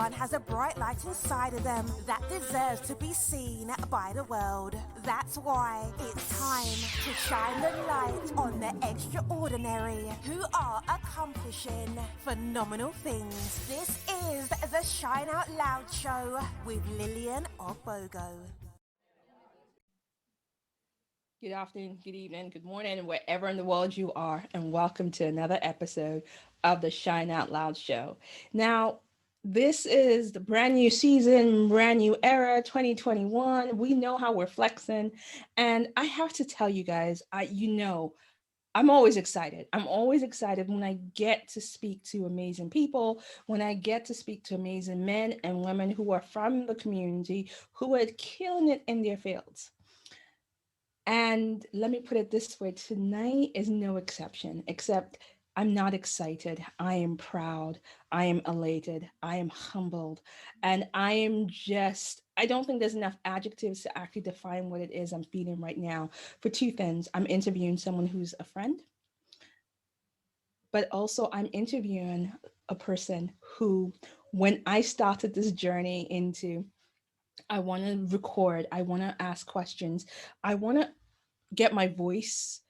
Everyone has a bright light inside of them that deserves to be seen by the world. That's why it's time to shine the light on the extraordinary who are accomplishing phenomenal things. This is the Shine Out Loud Show with Lillian Ogbogo. Good afternoon, good evening, good morning, wherever in the world you are, and welcome to another episode of the Shine Out Loud Show. Now, this is the brand new season, brand new era, 2021. We know how we're flexing, and I have to tell you guys, I'm always excited. I'm always excited when I get to speak to amazing people, when I get to speak to amazing men and women who are from the community, who are killing it in their fields. And let me put it this way, tonight is no exception, except I'm not excited. I am proud. I am elated. I am humbled. And I don't think there's enough adjectives to actually define what it is I'm feeling right now for two things. I'm interviewing someone who's a friend, but also I'm interviewing a person who, when I started this journey into, I want to record, I want to ask questions, I want to get my voice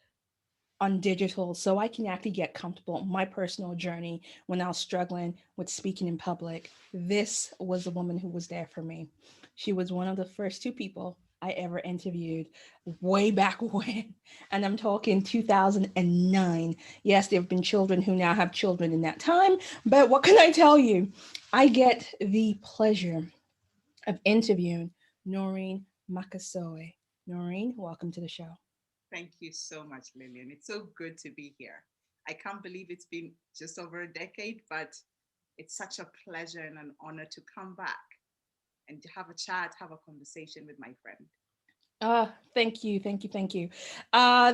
on digital so I can actually get comfortable. My personal journey when I was struggling with speaking in public, this was the woman who was there for me. She was one of the first two people I ever interviewed way back when. And I'm talking 2009. Yes, there have been children who now have children in that time, but what can I tell you? I get the pleasure of interviewing Noreen Makosewe. Noreen, welcome to the show. Thank you so much, Lillian. It's so good to be here. I can't believe it's been just over a decade, but it's such a pleasure and an honor to come back and to have a chat, have a conversation with my friend. Thank you, thank you, thank you.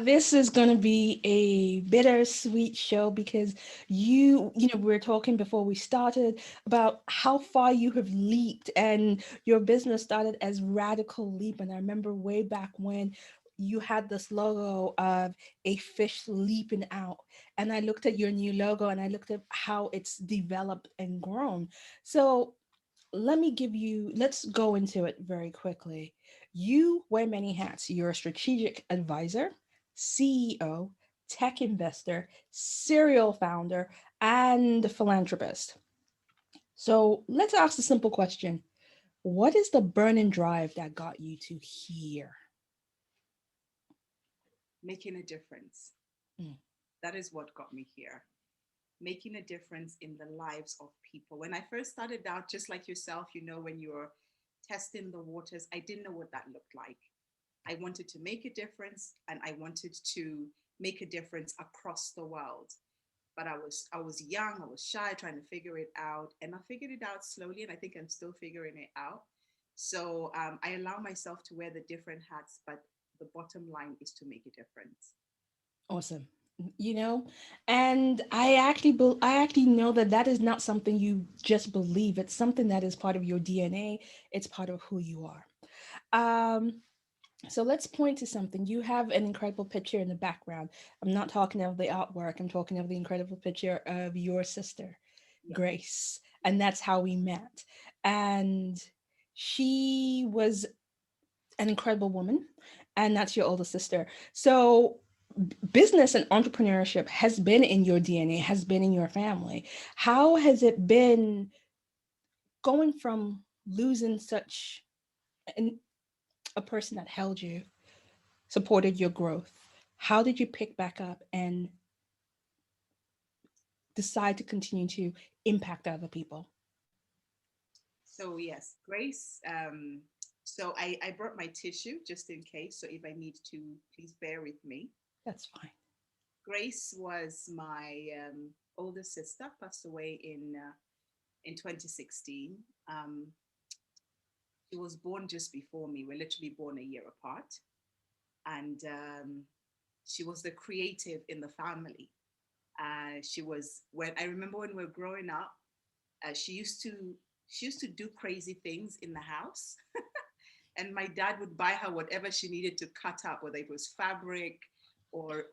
This is gonna be a bittersweet show because we were talking before we started about how far you have leaped, and your business started as Radical Leap. And I remember way back when you had this logo of a fish leaping out, and I looked at your new logo and I looked at how it's developed and grown. So let's go into it very quickly. You wear many hats. You're a strategic advisor, CEO, tech investor, serial founder, and philanthropist. So let's ask the simple question. What is the burning drive that got you to here? Making a difference. Mm. That is what got me here. Making a difference in the lives of people. When I first started out, just like yourself, when you're testing the waters, I didn't know what that looked like. I wanted to make a difference and I wanted to make a difference across the world. But I was young, I was shy, trying to figure it out. And I figured it out slowly, and I think I'm still figuring it out. So I allow myself to wear the different hats, but the bottom line is to make a difference. Awesome. You know, and I actually know that that is not something you just believe. It's something that is part of your DNA. It's part of who you are. Um, so let's point to something. You have an incredible picture in the background. I'm not talking of the artwork. I'm talking of the incredible picture of your sister, Yeah. Grace, and that's how we met. And she was an incredible woman, and that's your older sister. So business and entrepreneurship has been in your DNA, has been in your family. How has it been going from losing such an, a person that held you, supported your growth? How did you pick back up and decide to continue to impact other people? So yes, Grace. So I brought my tissue just in case. So if I need to, please bear with me. That's fine. Grace was my older sister, passed away in 2016. Um, she was born just before me. We're literally born a year apart, and she was the creative in the family. She was when I remember when we were growing up. She used to do crazy things in the house, and my dad would buy her whatever she needed to cut up, whether it was fabric or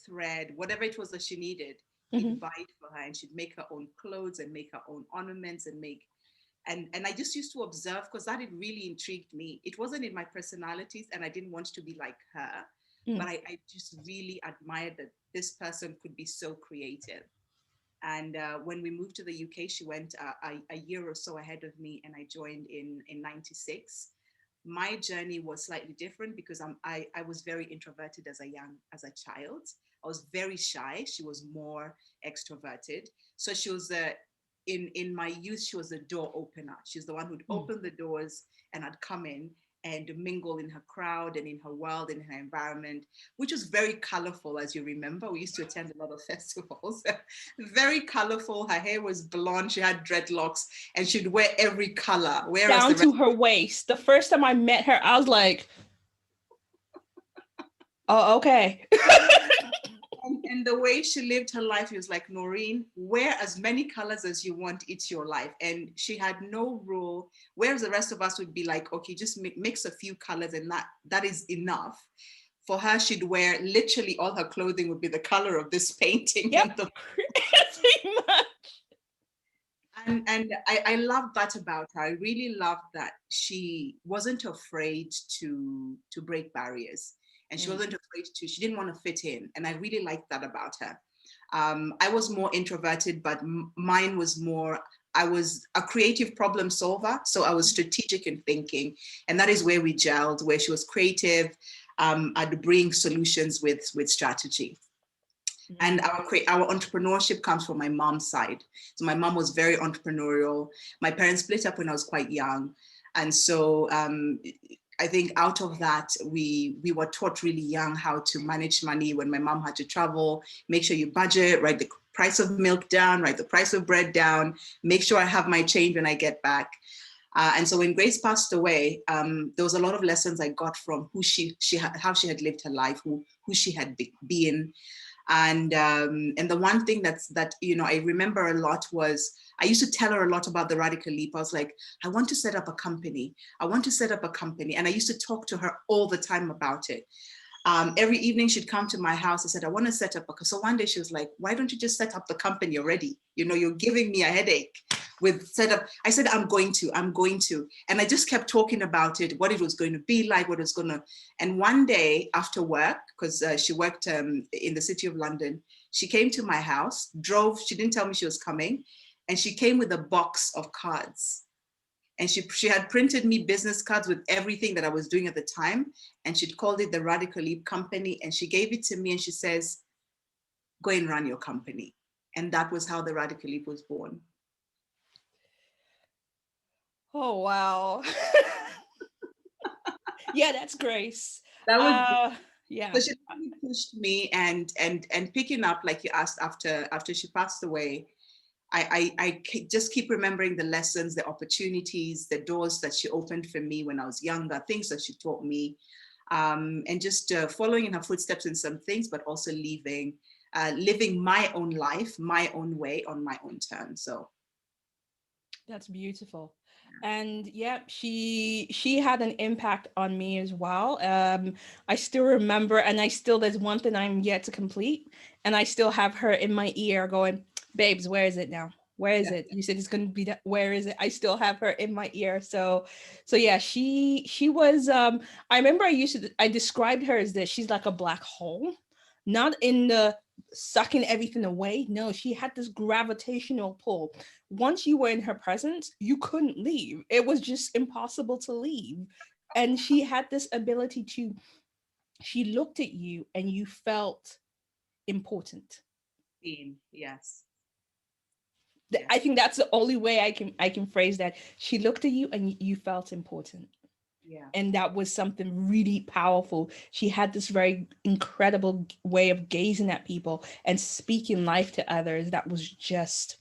thread, whatever it was that she needed. Hmm. He'd buy it for her, and she'd make her own clothes and make her own ornaments and make. And I just used to observe because that it really intrigued me. It wasn't in my personalities and I didn't want to be like her, but I just really admired that this person could be so creative. And when we moved to the UK, she went a year or so ahead of me, and I joined in '96. My journey was slightly different because I was very introverted as a child. I was very shy. She was more extroverted. So she was in my youth, she was the door opener. She's the one who'd open the doors and I'd come in and mingle in her crowd and in her world and in her environment, which was very colorful, as you remember. We used to attend a lot of festivals. Very colorful. Her hair was blonde. She had dreadlocks and she'd wear every color. Whereas down to her waist. The first time I met her, I was like, oh, okay. And the way she lived her life, he was like, Noreen, wear as many colors as you want. It's your life. And she had no rule. Whereas the rest of us would be like, okay, just mix a few colors and that is enough. For her, she'd wear literally all her clothing would be the color of this painting. Yep. Pretty much. And I loved that about her. I really loved that she wasn't afraid to break barriers. And she wasn't afraid she didn't want to fit in. And I really liked that about her. I was more introverted, but mine was more, I was a creative problem solver. So I was strategic in thinking. And that is where we gelled, where she was creative. I'd bring solutions with strategy. And our entrepreneurship comes from my mom's side. So my mom was very entrepreneurial. My parents split up when I was quite young. And so I think out of that, we were taught really young how to manage money when my mom had to travel, make sure you budget, write the price of milk down, write the price of bread down, make sure I have my change when I get back. And so when Grace passed away, there was a lot of lessons I got from who how she had lived her life, who she had been. And the one thing that I remember a lot was I used to tell her a lot about the Radical Leap. I was like, I want to set up a company. I want to set up a company. And I used to talk to her all the time about it. Every evening she'd come to my house. I said, I want to set up so one day she was like, why don't you just set up the company already? You're giving me a headache with setup. I said, I'm going to. And I just kept talking about it, what it was going to be like, what it was going to. And one day after work, because she worked in the City of London, she came to my house, she didn't tell me she was coming. And she came with a box of cards. And she had printed me business cards with everything that I was doing at the time. And she'd called it the Radical Leap Company. And she gave it to me and she says, go and run your company. And that was how the Radical Leap was born. Oh, wow. Yeah, that's Grace. That was yeah. So she really pushed me and picking up, like you asked, after she passed away, I just keep remembering the lessons, the opportunities, the doors that she opened for me when I was younger, things that she taught me, and just following in her footsteps in some things, but also living my own life, my own way, on my own terms. So that's beautiful. And yeah, she had an impact on me as well. I still remember, and there's one thing I'm yet to complete, and I still have her in my ear going, babes, where is it now? Where is it? You said it's going to be that. Where is it? I still have her in my ear. So yeah, she was, I remember I described her as this, she's like a black hole, not in the sucking everything away. No, she had this gravitational pull. Once you were in her presence, you couldn't leave. It was just impossible to leave. And she had this ability she looked at you and you felt important. yes. I think that's the only way I can phrase that. She looked at you and you felt important. Yeah. And that was something really powerful. She had this very incredible way of gazing at people and speaking life to others. That was just,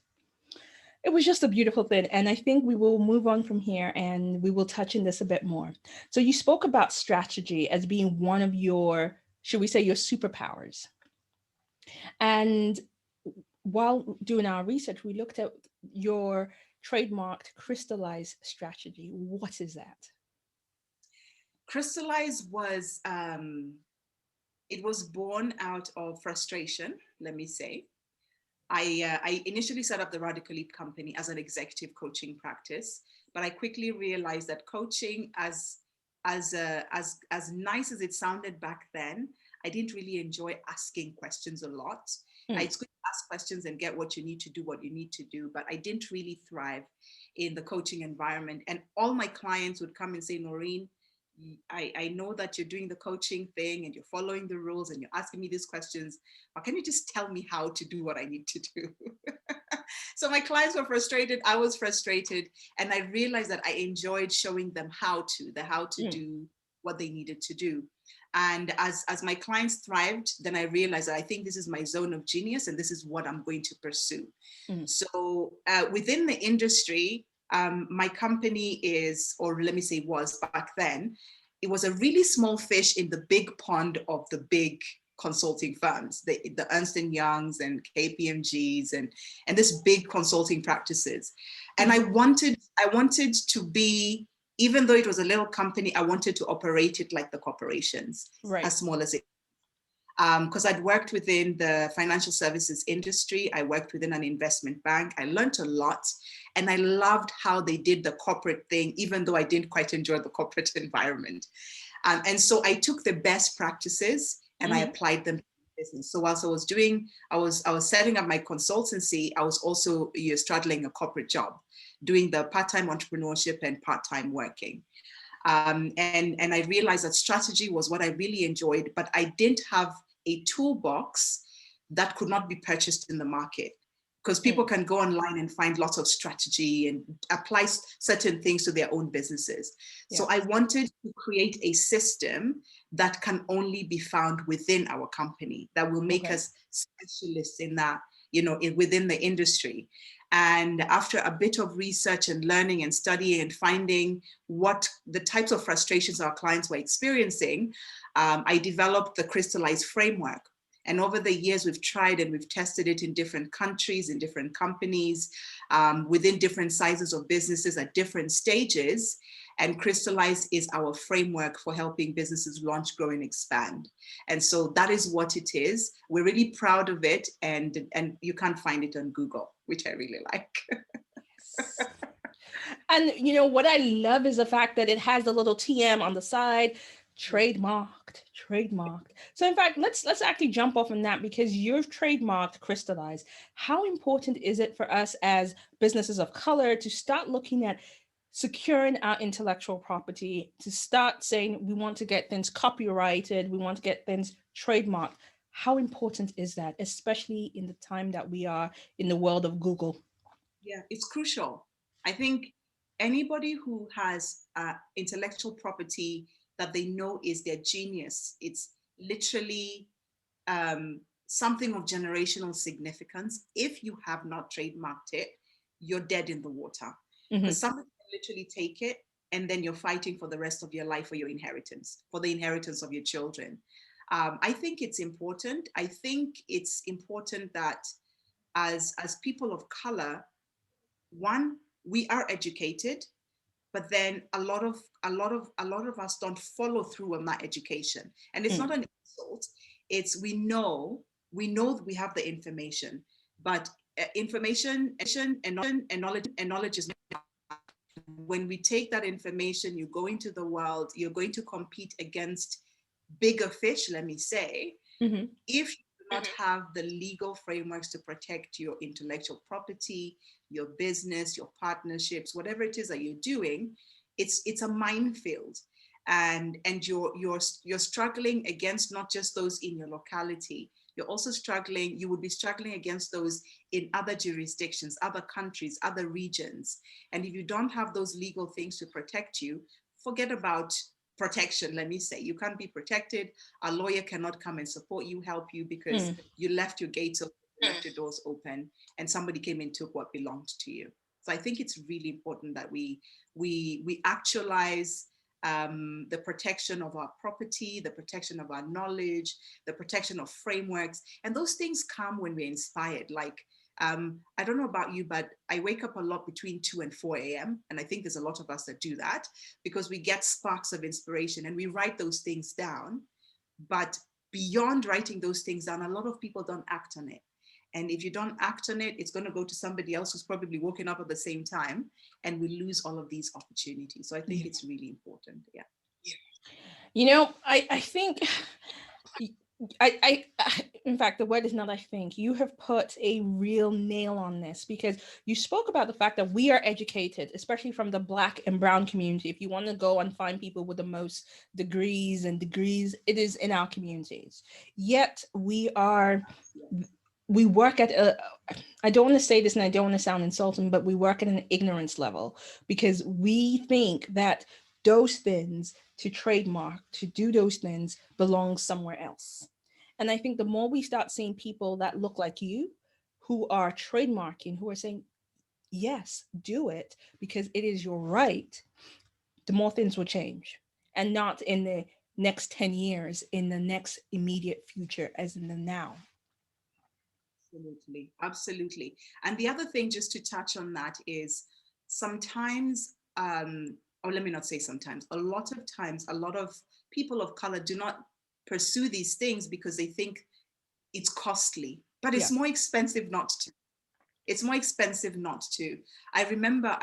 it was just a beautiful thing. And I think we will move on from here and we will touch on this a bit more. So you spoke about strategy as being one of your, should we say, your superpowers. And while doing our research, we looked at your trademarked Crystallize strategy. What is that? Crystallize was, it was born out of frustration, let me say. I initially set up the Radical Leap company as an executive coaching practice, but I quickly realized that coaching, as nice as it sounded back then, I didn't really enjoy asking questions a lot. It's good to ask questions and get what you need to do, but I didn't really thrive in the coaching environment. And all my clients would come and say, Noreen, I know that you're doing the coaching thing and you're following the rules and you're asking me these questions, but can you just tell me how to do what I need to do? So my clients were frustrated. I was frustrated. And I realized that I enjoyed showing them how to do what they needed to do. And as my clients thrived, then I realized that I think this is my zone of genius and this is what I'm going to pursue. So within the industry, my company is, or let me say was back then, it was a really small fish in the big pond of the big consulting firms, the Ernst & Youngs and KPMGs and this big consulting practices. And I wanted to be, even though it was a little company, I wanted to operate it like the corporations, as small as it. Because I'd worked within the financial services industry, I worked within an investment bank, I learned a lot, and I loved how they did the corporate thing, even though I didn't quite enjoy the corporate environment. And so I took the best practices and I applied them to business. So whilst I was setting up my consultancy, I was also straddling a corporate job, doing the part-time entrepreneurship and part-time working. And I realized that strategy was what I really enjoyed, but I didn't have a toolbox that could not be purchased in the market, because people can go online and find lots of strategy and apply certain things to their own businesses. So I wanted to create a system that can only be found within our company, that will make us specialists in that, within the industry. And after a bit of research and learning and studying and finding what the types of frustrations our clients were experiencing, I developed the CRYSTALLIZE framework. And over the years, we've tried and we've tested it in different countries, in different companies, within different sizes of businesses at different stages. And CRYSTALLIZE is our framework for helping businesses launch, grow, and expand. And so that is what it is. We're really proud of it. And you can't find it on Google, which I really like. And what I love is the fact that it has the little TM on the side, trademarked. So in fact, let's actually jump off on that, because you've trademarked CRYSTALLIZE. How important is it for us as businesses of color to start looking at securing our intellectual property, to start saying we want to get things copyrighted, we want to get things trademarked? How important is that, especially in the time that we are in the world of Google? Yeah, it's crucial. I think anybody who has intellectual property that they know is their genius, it's literally something of generational significance. If you have not trademarked it, you're dead in the water. Because somebody can literally take it and then you're fighting for the rest of your life for your inheritance, for the inheritance of your children. I think it's important. I think it's important that as people of color, one, we are educated, but then a lot of us don't follow through on that education. And it's not an insult. It's we know that we have the information, but information and knowledge is not. When we take that information, you go into the world, you're going to compete against bigger fish, let me say. If you do not have the legal frameworks to protect your intellectual property, your business, your partnerships, whatever it is that you're doing, it's a minefield. And you're struggling against not just those in your locality, you're also struggling, you would be struggling against those in other jurisdictions, other countries, other regions. And if you don't have those legal things to protect you, forget about protection, let me say. You can't be protected. A lawyer cannot come and support you, help you, because you left your gates open, left your doors open, and somebody came and took what belonged to you. So I think it's really important that we actualize the protection of our property, the protection of our knowledge, the protection of frameworks. And those things come when we're inspired. Like, I don't know about you, but I wake up a lot between 2 and 4 a.m. And I think there's a lot of us that do that because we get sparks of inspiration and we write those things down. But beyond writing those things down, a lot of people don't act on it. And if you don't act on it, it's going to go to somebody else who's probably woken up at the same time, and we lose all of these opportunities. So I think it's really important. Yeah. I think in fact, the word is not I think. You have put a real nail on this, because you spoke about the fact that we are educated, especially from the Black and Brown community. If you want to go and find people with the most degrees, it is in our communities. Yet we work at I don't want to say this and I don't want to sound insulting, but we work at an ignorance level, because we think that those things, to trademark, to do those things, belong somewhere else. And I think the more we start seeing people that look like you, who are trademarking, who are saying, yes, do it because it is your right, the more things will change. And not in the next 10 years, in the next immediate future, as in the now. Absolutely. Absolutely. And the other thing, just to touch on that, is sometimes, or let me not say sometimes, a lot of times, a lot of people of color do not pursue these things because they think it's costly, but it's more expensive not to. It's more expensive not to. I remember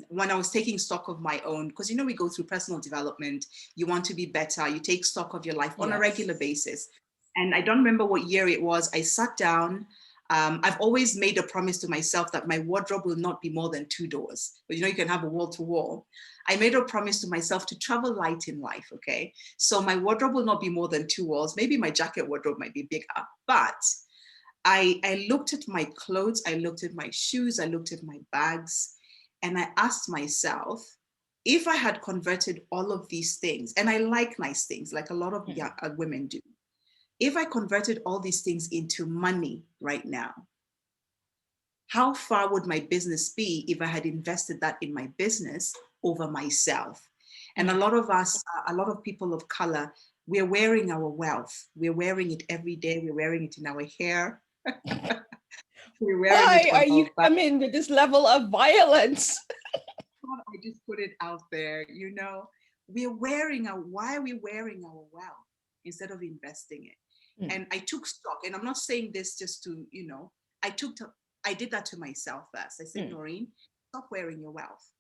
when I was taking stock of my own, because we go through personal development, you want to be better, you take stock of your life on a regular basis. And I don't remember what year it was. I sat down. I've always made a promise to myself that my wardrobe will not be more than 2 doors. But you can have a wall to wall. I made a promise to myself to travel light in life, okay? So my wardrobe will not be more than 2 walls. Maybe my jacket wardrobe might be bigger, but I looked at my clothes, I looked at my shoes, I looked at my bags, and I asked myself, if I had converted all of these things, and I like nice things, like a lot of women do, if I converted all these things into money right now, how far would my business be if I had invested that in my business over myself? And a lot of us, a lot of people of color, we're wearing our wealth. We're wearing it every day. We're wearing it in our hair. We're wearing Why it on are you our back. coming with this level of violence? I just put it out there, why are we wearing our wealth instead of investing it? And I took stock, and I'm not saying this just to, I did that to myself first. I said, Noreen, stop wearing your wealth,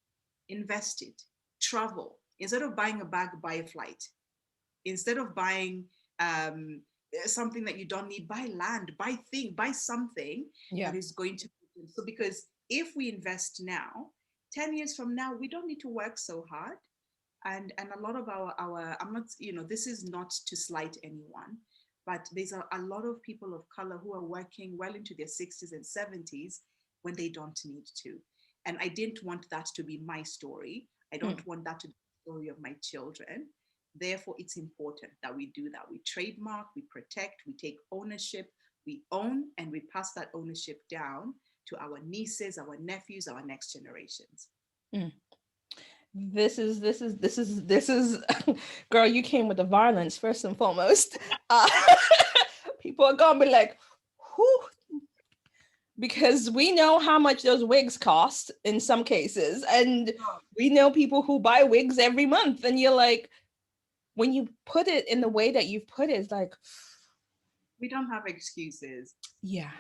invest it, travel. Instead of buying a bag, buy a flight. Instead of buying something that you don't need, buy land, buy something that is going to, so because if we invest now, 10 years from now, we don't need to work so hard. And a lot of our I'm not, this is not to slight anyone, but there's a lot of people of color who are working well into their 60s and 70s when they don't need to. And I didn't want that to be my story. I don't want that to be the story of my children. Therefore, it's important that we do that. We trademark, we protect, we take ownership, we own, and we pass that ownership down to our nieces, our nephews, our next generations. This is girl, you came with the violence first and foremost. People are gonna be like, who? Because we know how much those wigs cost in some cases, and we know people who buy wigs every month, and you're like, when you put it in the way that you've put it, it's like, we don't have excuses. Yeah.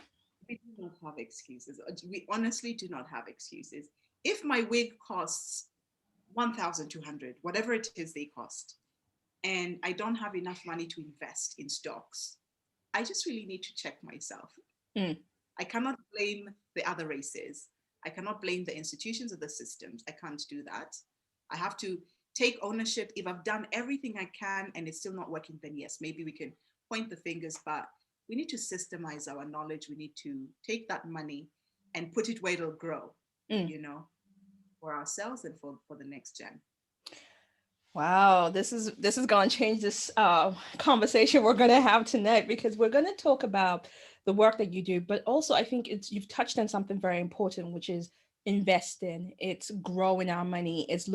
We do not have excuses. We honestly do not have excuses. If my wig costs 1,200, whatever it is they cost, and I don't have enough money to invest in stocks, I just really need to check myself. I cannot blame the other races. I cannot blame the institutions or the systems. I can't do that. I have to take ownership. If I've done everything I can and it's still not working, then yes, maybe we can point the fingers, but we need to systemize our knowledge. We need to take that money and put it where it'll grow, for ourselves and for the next gen. Wow, this is going to change this conversation we're going to have tonight, because we're going to talk about the work that you do, but also I think you've touched on something very important, which is investing. It's growing our money. It's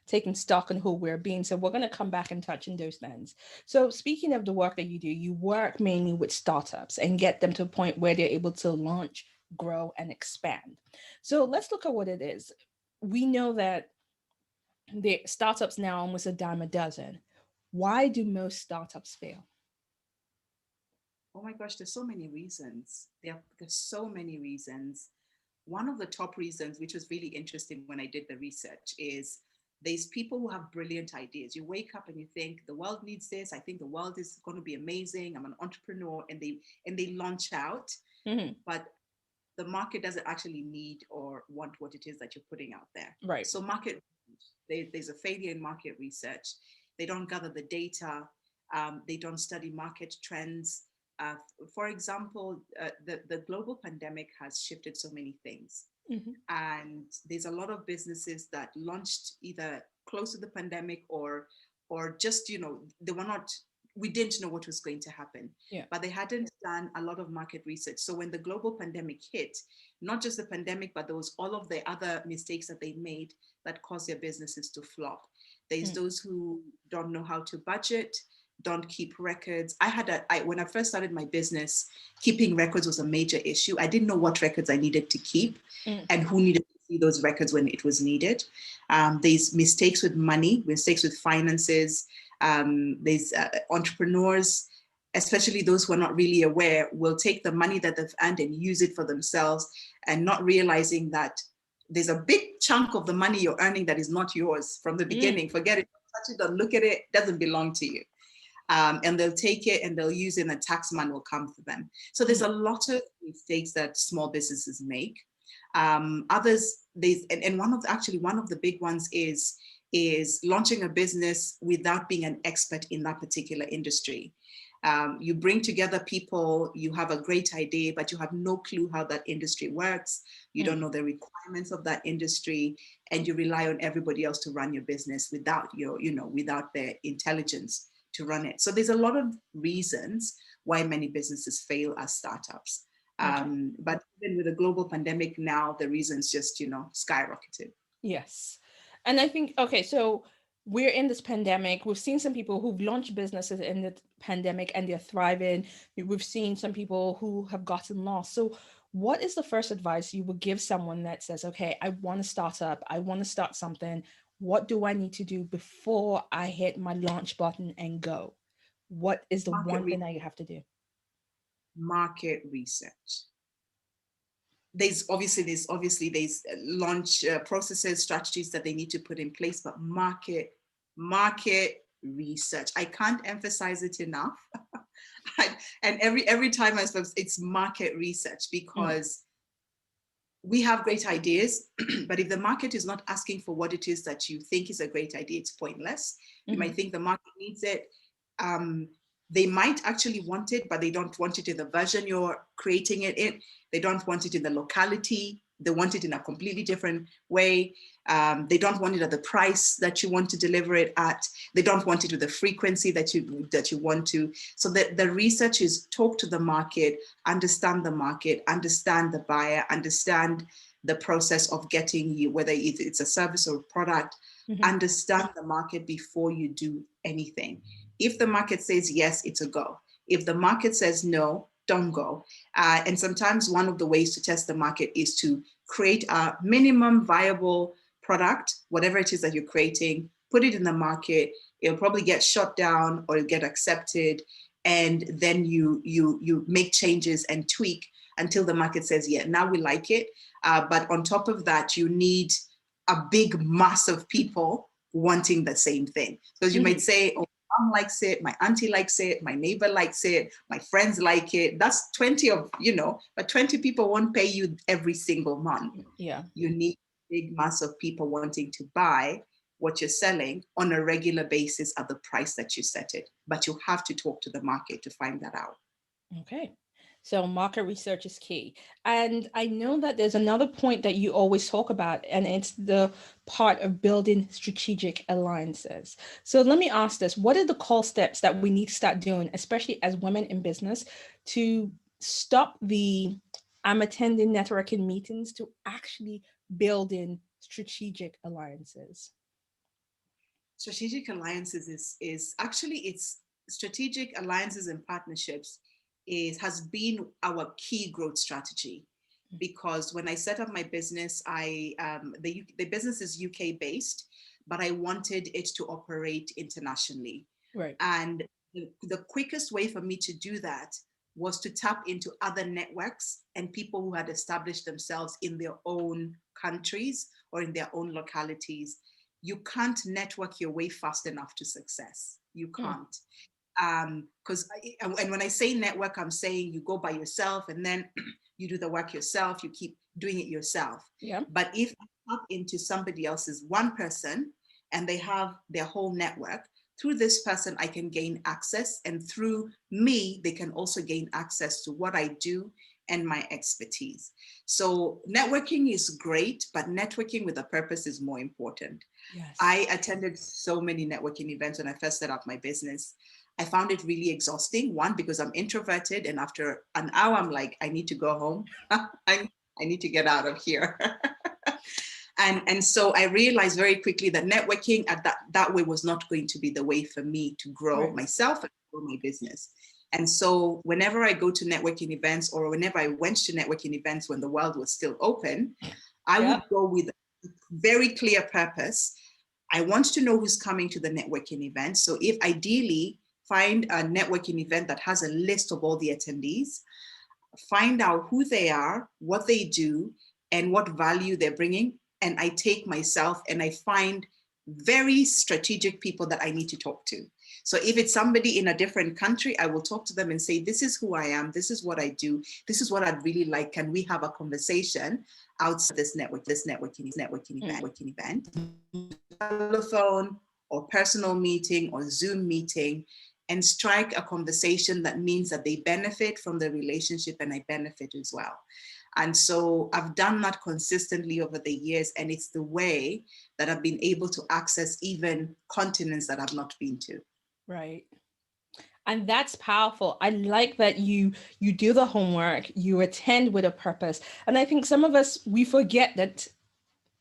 taking stock on who we're being. So we're going to come back and touch on those things. So speaking of the work that you do, you work mainly with startups and get them to a point where they're able to launch, grow, and expand. So let's look at what it is. We know that the startups now almost a dime a dozen. Why do most startups fail? Oh my gosh, there's so many reasons. There's so many reasons. One of the top reasons, which was really interesting when I did the research, is there's people who have brilliant ideas. You wake up and you think the world needs this. I think the world is going to be amazing. I'm an entrepreneur, and they launch out, but the market doesn't actually need or want what it is that you're putting out there. Right. So there's a failure in market research. They don't gather the data. They don't study market trends. For example, the global pandemic has shifted so many things. And there's a lot of businesses that launched either close to the pandemic or just, we didn't know what was going to happen, but they hadn't done a lot of market research. So when the global pandemic hit, not just the pandemic, but there was all of the other mistakes that they made that caused their businesses to flop. There's those who don't know how to budget, don't keep records. When I first started my business, keeping records was a major issue. I didn't know what records I needed to keep and who needed to see those records when it was needed. There's mistakes with money, mistakes with finances. There's entrepreneurs, especially those who are not really aware, will take the money that they've earned and use it for themselves, and not realizing that there's a big chunk of the money you're earning that is not yours from the beginning. Forget it, touch it, don't look at it, doesn't belong to you. And they'll take it and they'll use it, and a tax man will come for them. So there's a lot of mistakes that small businesses make. Others, and one of the big ones is launching a business without being an expert in that particular industry. You bring together people, you have a great idea, but you have no clue how that industry works. You don't know the requirements of that industry, and you rely on everybody else to run your business without without their intelligence to run it. So there's a lot of reasons why many businesses fail as startups. But even with a global pandemic now, the reasons just, skyrocketed. Yes. And I think, okay, so we're in this pandemic. We've seen some people who've launched businesses in the pandemic and they're thriving. We've seen some people who have gotten lost. So what is the first advice you would give someone that says, okay, I want to start up, I want to start something. What do I need to do before I hit my launch button and go? What is the one thing that you have to do? Market research. There's launch processes, strategies that they need to put in place, but market research, I can't emphasize it enough. And every time I suppose it's market research, because we have great ideas, but if the market is not asking for what it is that you think is a great idea, it's pointless. You might think the market needs it. They might actually want it, but they don't want it in the version you're creating it in. They don't want it in the locality. They want it in a completely different way. They don't want it at the price that you want to deliver it at. They don't want it with the frequency that you want to. So the research is talk to the market, understand the buyer, understand the process of getting you, whether it's a service or a product, understand the market before you do anything. If the market says yes, it's a go. If the market says no, don't go. And sometimes one of the ways to test the market is to create a minimum viable product, whatever it is that you're creating, put it in the market. It'll probably get shut down or it'll get accepted. And then you make changes and tweak until the market says, yeah, now we like it. But on top of that, you need a big mass of people wanting the same thing. Because you might say, oh, mom likes it, my auntie likes it, my neighbor likes it, my friends like it. That's 20 of, but 20 people won't pay you every single month. Yeah. You need a big mass of people wanting to buy what you're selling on a regular basis at the price that you set it. But you have to talk to the market to find that out. Okay. So market research is key. And I know that there's another point that you always talk about, and it's the part of building strategic alliances. So let me ask this, what are the core steps that we need to start doing, especially as women in business, to stop I'm attending networking meetings to actually building strategic alliances? Strategic alliances is actually, it's strategic alliances and partnerships has been our key growth strategy, because when I set up my business, the business is UK based, but I wanted it to operate internationally. Right. And the quickest way for me to do that was to tap into other networks and people who had established themselves in their own countries or in their own localities. You can't network your way fast enough to success. You can't. Because and when I say network, I'm saying you go by yourself and then you do the work yourself, you keep doing it yourself. Yeah. But if I tap into somebody else's, one person, and they have their whole network, through this person, I can gain access. And through me, they can also gain access to what I do and my expertise. So networking is great, but networking with a purpose is more important. Yes. I attended so many networking events when I first set up my business. I found it really exhausting. One, because I'm introverted, and after an hour, I'm like, I need to go home. I need to get out of here. And so I realized very quickly that networking at that way was not going to be the way for me to grow myself and grow my business. And so whenever I go to networking events, or whenever I went to networking events when the world was still open, I would go with a very clear purpose. I want to know who's coming to the networking event. So if ideally find a networking event that has a list of all the attendees, find out who they are, what they do, and what value they're bringing. And I take myself and I find very strategic people that I need to talk to. So if it's somebody in a different country, I will talk to them and say, this is who I am, this is what I do, this is what I'd really like. Can we have a conversation outside this networking event, telephone or personal meeting or Zoom meeting, and strike a conversation that means that they benefit from the relationship and I benefit as well. And so I've done that consistently over the years, and it's the way that I've been able to access even continents that I've not been to. Right. And that's powerful. I like that you do the homework, you attend with a purpose. And I think some of us, we forget that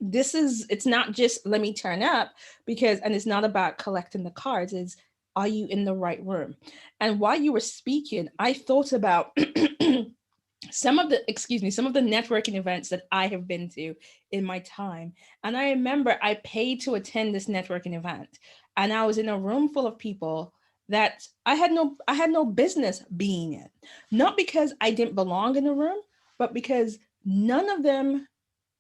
it's not just let me turn up, and it's not about collecting the cards, it's are you in the right room? And while you were speaking, I thought about some of the networking events that I have been to in my time. And I remember I paid to attend this networking event, and I was in a room full of people that I had no business being in. Not because I didn't belong in the room, but because none of them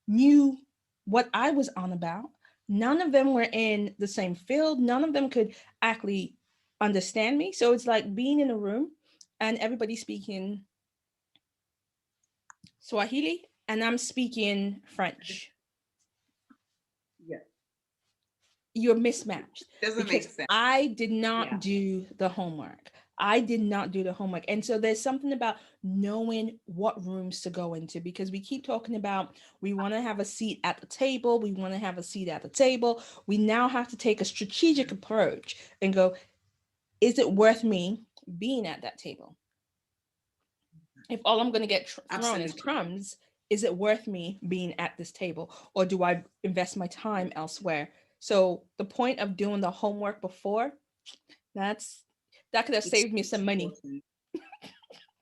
knew what I was on about. None of them were in the same field. None of them could actually understand me. So it's like being in a room and everybody speaking Swahili and I'm speaking French. Yeah. You're mismatched. Doesn't make sense. I did not do the homework. And so there's something about knowing what rooms to go into, because we keep talking about, we want to have a seat at the table. We now have to take a strategic approach and go, is it worth me being at that table? If all I'm going to get thrown is crumbs, is it worth me being at this table? Or do I invest my time elsewhere? So the point of doing the homework before, that could have saved me some money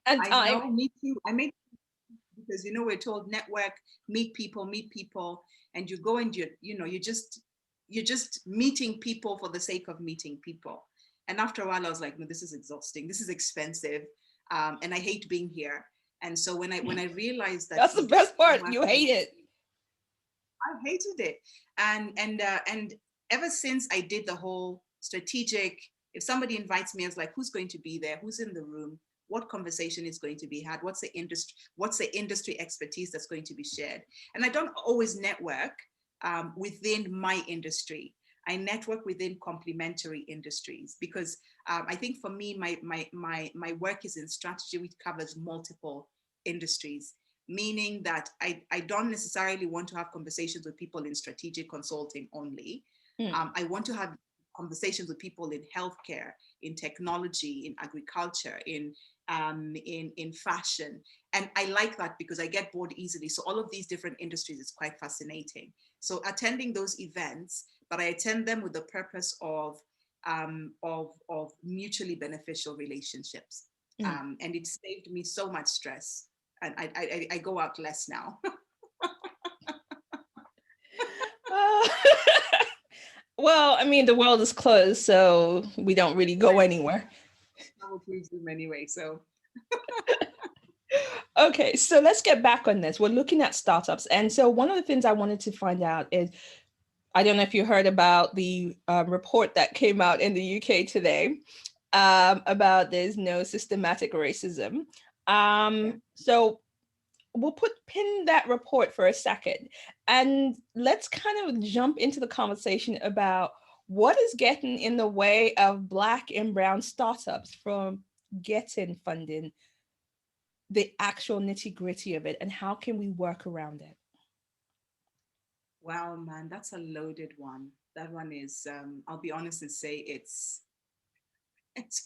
and time. I know, me too. Because we're told network, meet people, and you go and you're just meeting people for the sake of meeting people. And after a while, I was like, no, this is exhausting. This is expensive, and I hate being here. And so when I realized that, that's the best part. You hate it. I hated it, and ever since I did the whole strategic. If somebody invites me, I was like, who's going to be there? Who's in the room? What conversation is going to be had? What's the industry expertise that's going to be shared? And I don't always network within my industry. I network within complementary industries, because I think for me, my work is in strategy, which covers multiple industries, meaning that I don't necessarily want to have conversations with people in strategic consulting only. I want to have conversations with people in healthcare, in technology, in agriculture, in fashion. And I like that because I get bored easily. So all of these different industries is quite fascinating. So attending those events, but I attend them with the purpose of mutually beneficial relationships. And it saved me so much stress. And I go out less now. Well, I mean, the world is closed, so we don't really go anywhere. I will please them anyway, so. Okay, so let's get back on this. We're looking at startups. And so one of the things I wanted to find out is, I don't know if you heard about the report that came out in the UK today about there's no systematic racism. So we'll pin that report for a second, and let's kind of jump into the conversation about what is getting in the way of Black and brown startups from getting funding, the actual nitty gritty of it, and how can we work around it? Wow, man, that's a loaded one. That one is, I'll be honest and say it's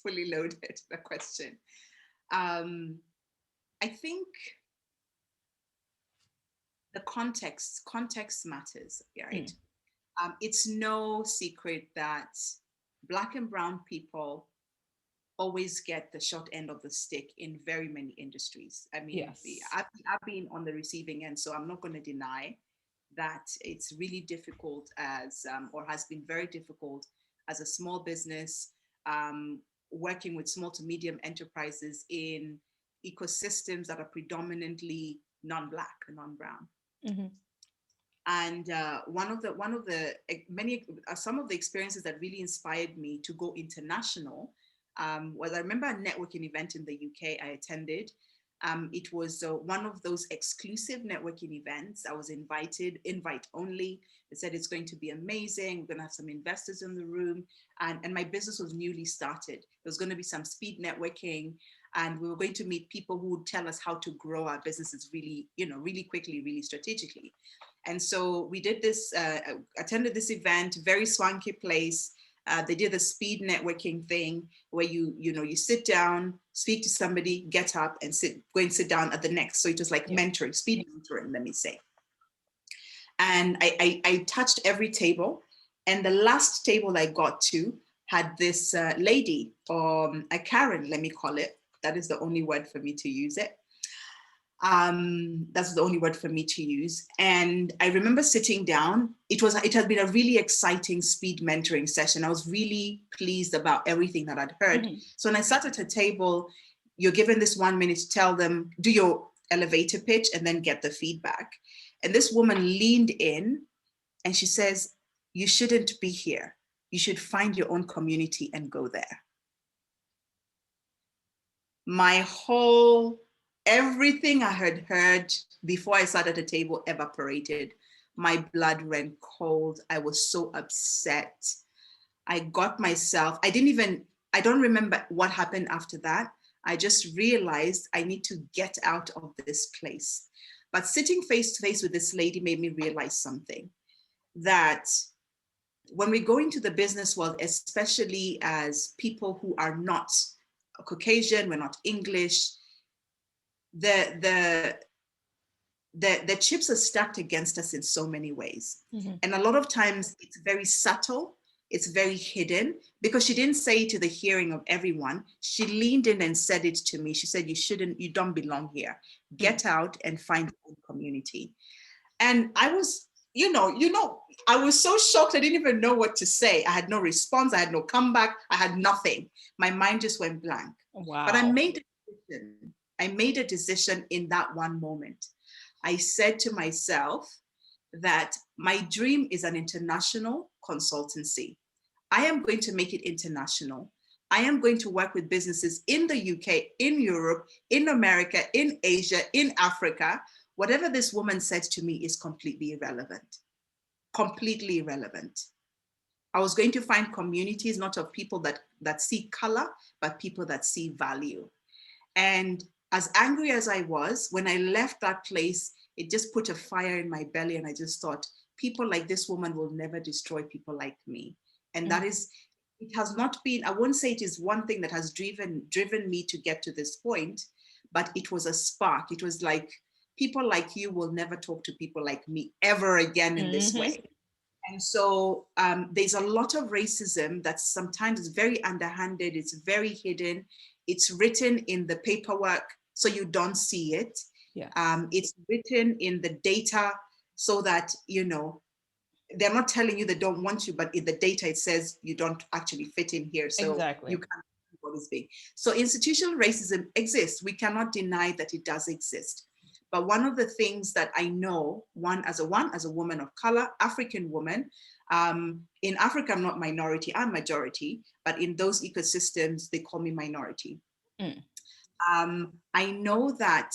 fully loaded, the question. I think the context matters, right? It's no secret that Black and brown people always get the short end of the stick in very many industries. I mean, Yes. I've been on the receiving end, so I'm not going to deny that it's really difficult as, or has been very difficult as a small business, working with small to medium enterprises in ecosystems that are predominantly non-Black and non-brown. Mm-hmm. And one of the many some of the experiences that really inspired me to go international was, I remember a networking event in the UK I attended. It was one of those exclusive networking events. I was invite only. They said it's going to be amazing. We're going to have some investors in the room. And my business was newly started. There was going to be some speed networking. And we were going to meet people who would tell us how to grow our businesses really, really quickly, really strategically. And so we did this, attended this event, very swanky place. They did the speed networking thing where you sit down, speak to somebody, get up and go and sit down at the next. So it was like mentoring, speed mentoring, let me say. And I touched every table, and the last table I got to had this lady, a Karen, let me call it. That is the only word for me to use it. That's the only word for me to use. And I remember sitting down. It had been a really exciting speed mentoring session. I was really pleased about everything that I'd heard. Mm-hmm. So when I sat at a table, you're given this 1 minute to tell them, do your elevator pitch and then get the feedback. And this woman leaned in and she says, you shouldn't be here. You should find your own community and go there. Everything I had heard before I sat at the table evaporated. My blood ran cold. I was so upset. I got myself, I don't remember what happened after that. I just realized I need to get out of this place. But sitting face to face with this lady made me realize something, that when we go into the business world, especially as people who are not Caucasian, we're not English, the chips are stacked against us in so many ways. Mm-hmm. And a lot of times it's very subtle, it's very hidden, because she didn't say it to the hearing of everyone. She leaned in and said it to me. She said, you don't belong here. Get out and find your own community. And I was, I was so shocked. I didn't even know what to say. I had no response. I had no comeback. I had nothing. My mind just went blank. Wow. But I made a decision in that one moment. I said to myself that my dream is an international consultancy. I am going to make it international. I am going to work with businesses in the UK, in Europe, in America, in Asia, in Africa. Whatever this woman said to me is completely irrelevant. Completely irrelevant. I was going to find communities, not of people that see color, but people that see value. And as angry as I was, when I left that place, it just put a fire in my belly. And I just thought, people like this woman will never destroy people like me. And that is, it has not been, I won't say it is one thing that has driven me to get to this point, but it was a spark. It was like, people like you will never talk to people like me ever again in this way. And so there's a lot of racism that sometimes is very underhanded, it's very hidden, it's written in the paperwork so you don't see it. Yes. It's written in the data so that, they're not telling you they don't want you, but in the data it says you don't actually fit in here. So exactly. You can't do what is being. So institutional racism exists. We cannot deny that it does exist. But one of the things that I know, as a woman of color, African woman, in Africa, I'm not minority, I'm majority, but in those ecosystems, they call me minority. I know that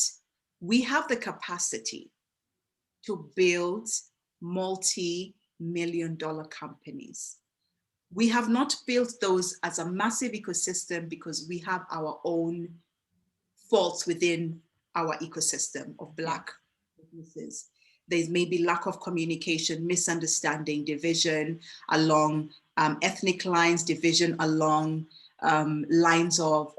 we have the capacity to build multi-million-dollar companies. We have not built those as a massive ecosystem because we have our own faults within our ecosystem of Black businesses. There's maybe lack of communication, misunderstanding, division along ethnic lines, division along lines of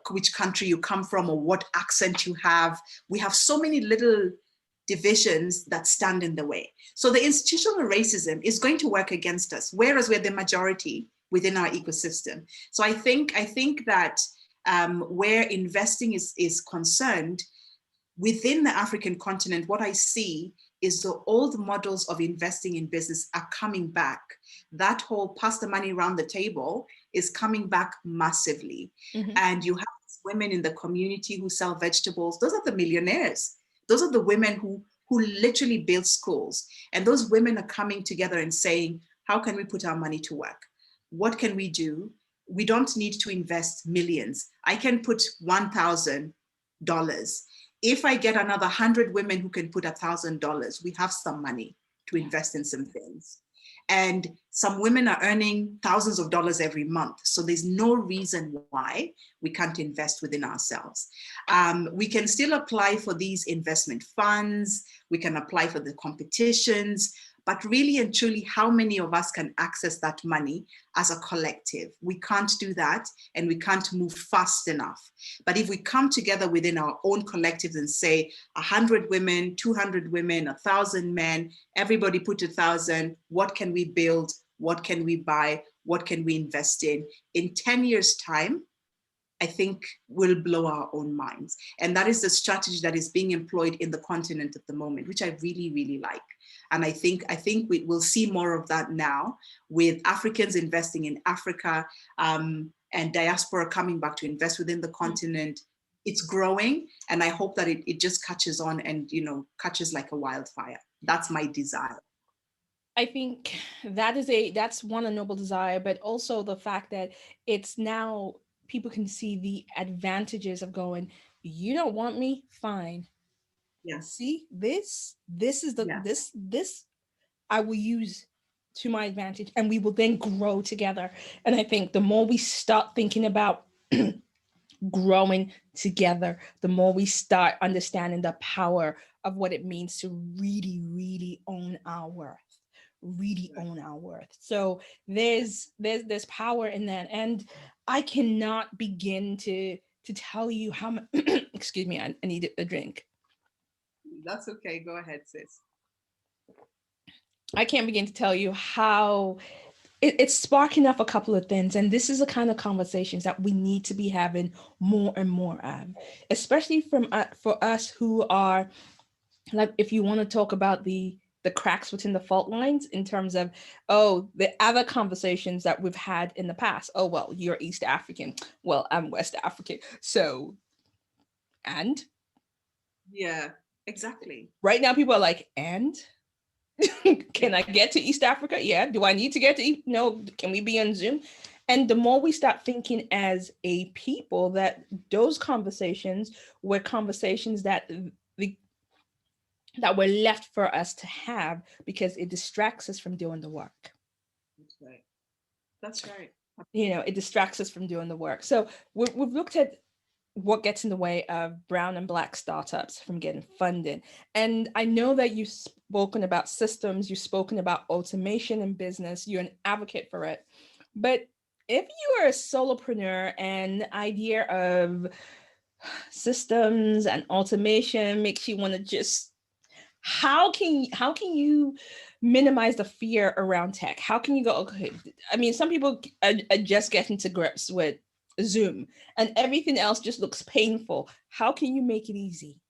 which country you come from or what accent you have. We have so many little divisions that stand in the way. So the institutional racism is going to work against us, whereas we're the majority within our ecosystem. So I think that where investing is concerned, within the African continent, what I see is the old models of investing in business are coming back. That whole pass the money around the table is coming back massively. And you have women in the community who sell vegetables. Those are the millionaires. Those are the women who literally build schools. And those women are coming together and saying, how can we put our money to work? What can we do? We don't need to invest millions. I can put $1,000. If I get another 100 women who can put $1,000, we have some money to invest in some things. And some women are earning thousands of dollars every month. So there's no reason why we can't invest within ourselves. We can still apply for these investment funds. We can apply for the competitions. But really and truly, how many of us can access that money as a collective? We can't do that, and we can't move fast enough. But if we come together within our own collectives and say 100 women, 200 women, 1,000 men, everybody put 1,000, what can we build? What can we buy? What can we invest in? In 10 years' time, I think we'll blow our own minds. And that is the strategy that is being employed in the continent at the moment, which I really, really like. And I think we will see more of that now, with Africans investing in Africa and diaspora coming back to invest within the continent. It's growing, and I hope that it just catches on and catches like a wildfire. That's my desire. I think that's one, a noble desire, but also the fact that it's now people can see the advantages of going, you don't want me, fine. Yes. See, this is the this I will use to my advantage, and we will then grow together. And I think the more we start thinking about growing together, the more we start understanding the power of what it means to really, really own our worth. Own our worth. So there's power in that, and I cannot begin to tell you how much. Excuse me, I need a drink. That's okay. Go ahead, sis. I can't begin to tell you how it's sparking up a couple of things, and this is the kind of conversations that we need to be having more and more of, especially for us who are, like, if you want to talk about the cracks within the fault lines in terms of, the other conversations that we've had in the past. Oh, well, you're East African. Well, I'm West African. So, and? Yeah, exactly. Right now, people are like, and? Can I get to East Africa? Yeah. Do I need to get to No, can we be on Zoom? And the more we start thinking as a people that those conversations were conversations that were left for us to have because it distracts us from doing the work. That's right. It distracts us from doing the work. So we've looked at what gets in the way of brown and Black startups from getting funded. And I know that you've spoken about systems, you've spoken about automation in business, you're an advocate for it. But if you are a solopreneur and the idea of systems and automation makes you want to just, how can you minimize the fear around tech? How can you go, okay, I mean, some people are just getting to grips with Zoom and everything else just looks painful. How can you make it easy?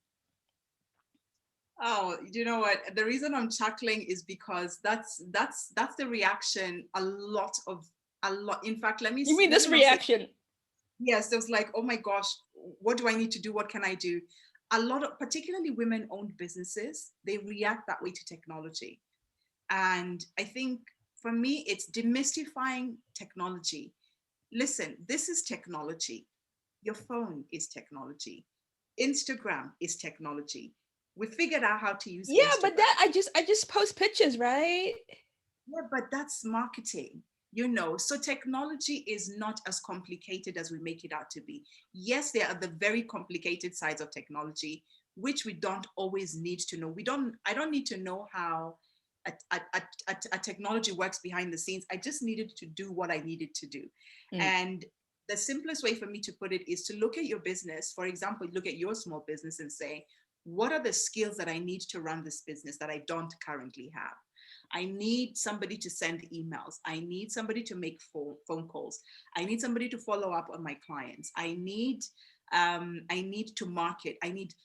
Oh, you know what? The reason I'm chuckling is because that's the reaction a lot of A lot. In fact, let me. You mean let this me not say- reaction? Yes, there was like, oh my gosh, what do I need to do? What can I do? A lot of, particularly women-owned businesses, they react that way to technology. And I think for me, it's demystifying technology. Listen, this is technology. Your phone is technology. Instagram is technology. We figured out how to use Yeah, Instagram. but that I just post pictures, right? Yeah, but that's marketing, you know. So technology is not as complicated as we make it out to be. Yes, there are the very complicated sides of technology, which we don't always need to know. I don't need to know how a technology works behind the scenes. I just needed to do what I needed to do. And the simplest way for me to put it is to look at your business. For example, look at your small business and say, what are the skills that I need to run this business that I don't currently have? I need somebody to send emails. I need somebody to make phone calls. I need somebody to follow up on my clients. I need to market.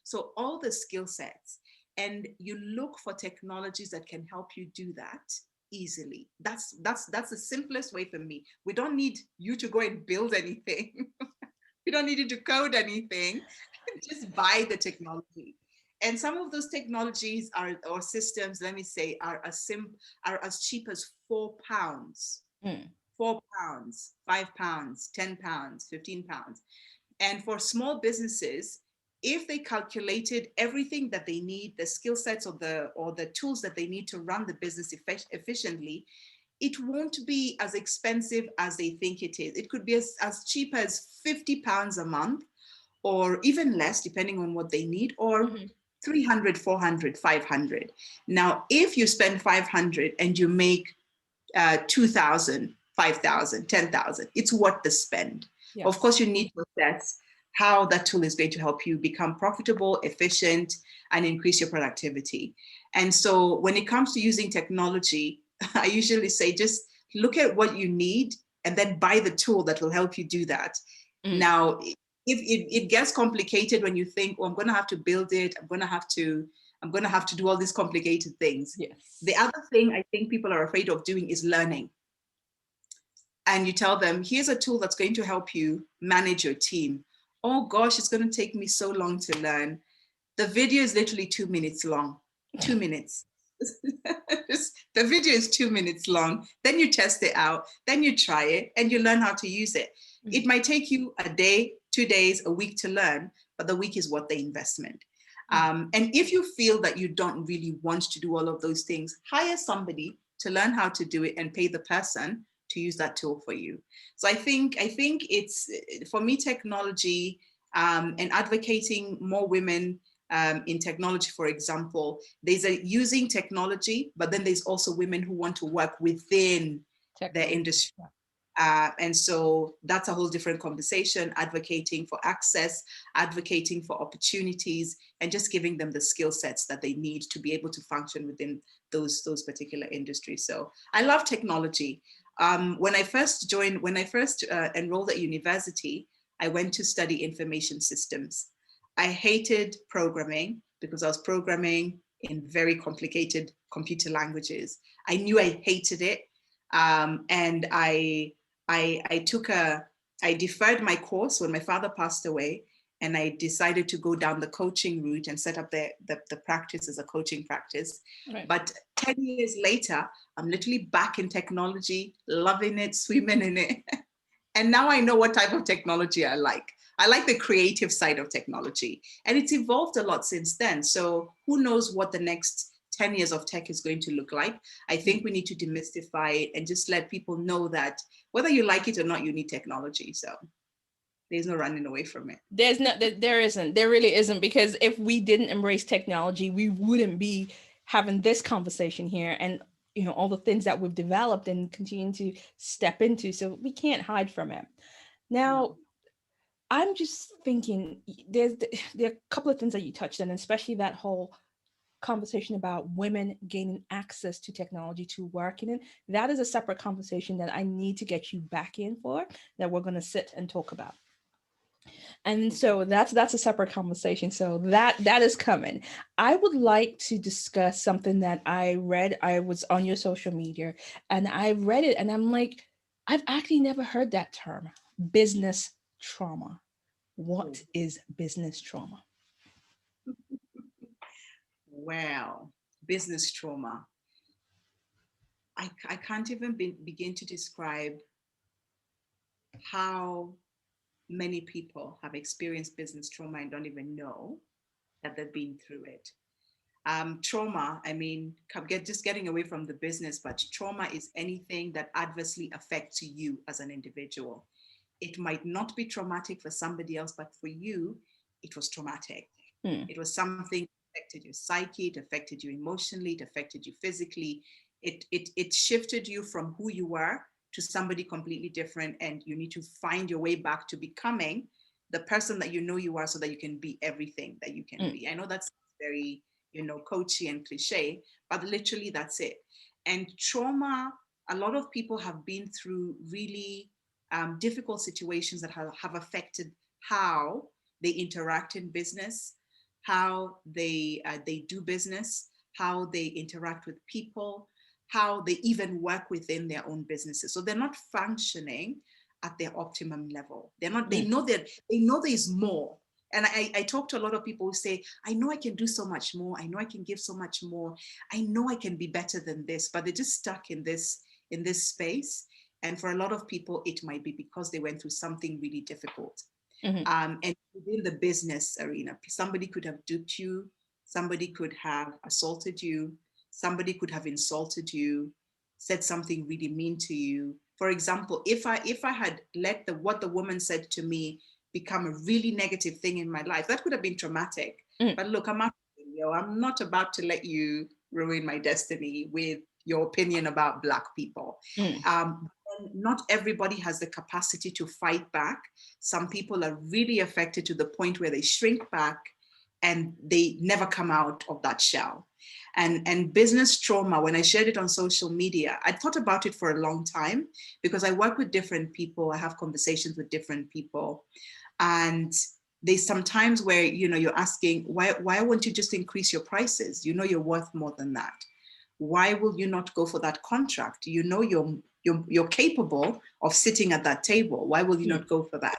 So all the skill sets, and you look for technologies that can help you do that easily. That's the simplest way for me. We don't need you to go and build anything. We don't need you to code anything. Just buy the technology. And some of those technologies or systems, let me say, are as cheap as £4, £4, £5, £10, £15. And for small businesses, if they calculated everything that they need, the skill sets or the tools that they need to run the business efficiently, it won't be as expensive as they think it is. It could be as cheap as £50 a month, or even less, depending on what they need, or 300, 400, 500. Now, if you spend 500 and you make 2,000, 5,000, 10,000, it's worth the spend. Yes. Of course, you need to assess how that tool is going to help you become profitable, efficient, and increase your productivity. And so when it comes to using technology, I usually say, just look at what you need and then buy the tool that will help you do that. Now, if it gets complicated when you think, oh, I'm going to have to build it, I'm going to have to do all these complicated things. Yes. The other thing I think people are afraid of doing is learning. And you tell them, here's a tool that's going to help you manage your team. Oh gosh, it's going to take me so long to learn. The video is literally 2 minutes long. 2 minutes. The video is 2 minutes long. Then you test it out. Then you try it and you learn how to use it. It might take you a day, 2 days, a week to learn, but the week is worth the investment. And if you feel that you don't really want to do all of those things, hire somebody to learn how to do it and pay the person to use that tool for you. So I think it's, for me, technology and advocating more women in technology, for example, there's using technology, but then there's also women who want to work within their industry. And so that's a whole different conversation, advocating for access, advocating for opportunities, and just giving them the skill sets that they need to be able to function within those particular industries. So I love technology. When I first enrolled at university, I went to study information systems. I hated programming because I was programming in very complicated computer languages. I knew I hated it. And I deferred my course when my father passed away, and I decided to go down the coaching route and set up the practice as a coaching practice. Right. But 10 years later, I'm literally back in technology, loving it, swimming in it. And now I know what type of technology I like. I like the creative side of technology, and it's evolved a lot since then. So who knows what the next 10 years of tech is going to look like. I think we need to demystify it and just let people know that whether you like it or not, you need technology. So there's no running away from it. There really isn't, because if we didn't embrace technology, we wouldn't be having this conversation here and, you know, all the things that we've developed and continue to step into. So we can't hide from it. Now, I'm just thinking there are a couple of things that you touched on, especially that whole conversation about women gaining access to technology to work in it. That is a separate conversation that I need to get you back in for, that we're going to sit and talk about. And so that's a separate conversation. So that is coming. I would like to discuss something that I read. I was on your social media and I read it and I'm like, I've actually never heard that term, business trauma. What is business trauma? Well, business trauma. I can't even begin to describe how many people have experienced business trauma and don't even know that they've been through it. Trauma, I mean, just getting away from the business, but trauma is anything that adversely affects you as an individual. It might not be traumatic for somebody else, but for you, it was traumatic. It was something that affected your psyche, it affected you emotionally, it affected you physically. It shifted you from who you were to somebody completely different, and you need to find your way back to becoming the person that you know you are so that you can be everything that you can be. I know that's very, coachy and cliche, but literally that's it. And trauma, a lot of people have been through really difficult situations that have affected how they interact in business, how they do business, how they interact with people, how they even work within their own businesses. So they're not functioning at their optimum level. They're not, they know there's more. And I talk to a lot of people who say, I know I can do so much more. I know I can give so much more. I know I can be better than this, but they're just stuck in this space. And for a lot of people, it might be because they went through something really difficult. And within the business arena, somebody could have duped you, somebody could have assaulted you, somebody could have insulted you, said something really mean to you. For example, if I had let what the woman said to me become a really negative thing in my life, that could have been traumatic. But look, I'm not about to let you ruin my destiny with your opinion about Black people. Not everybody has the capacity to fight back. Some people are really affected to the point where they shrink back and they never come out of that shell. And business trauma, when I shared it on social media, I thought about it for a long time because I work with different people. I have conversations with different people. And there's some times where, you're asking, why won't you just increase your prices? You're worth more than that. Why will you not go for that contract? You're capable of sitting at that table. Why will you not go for that?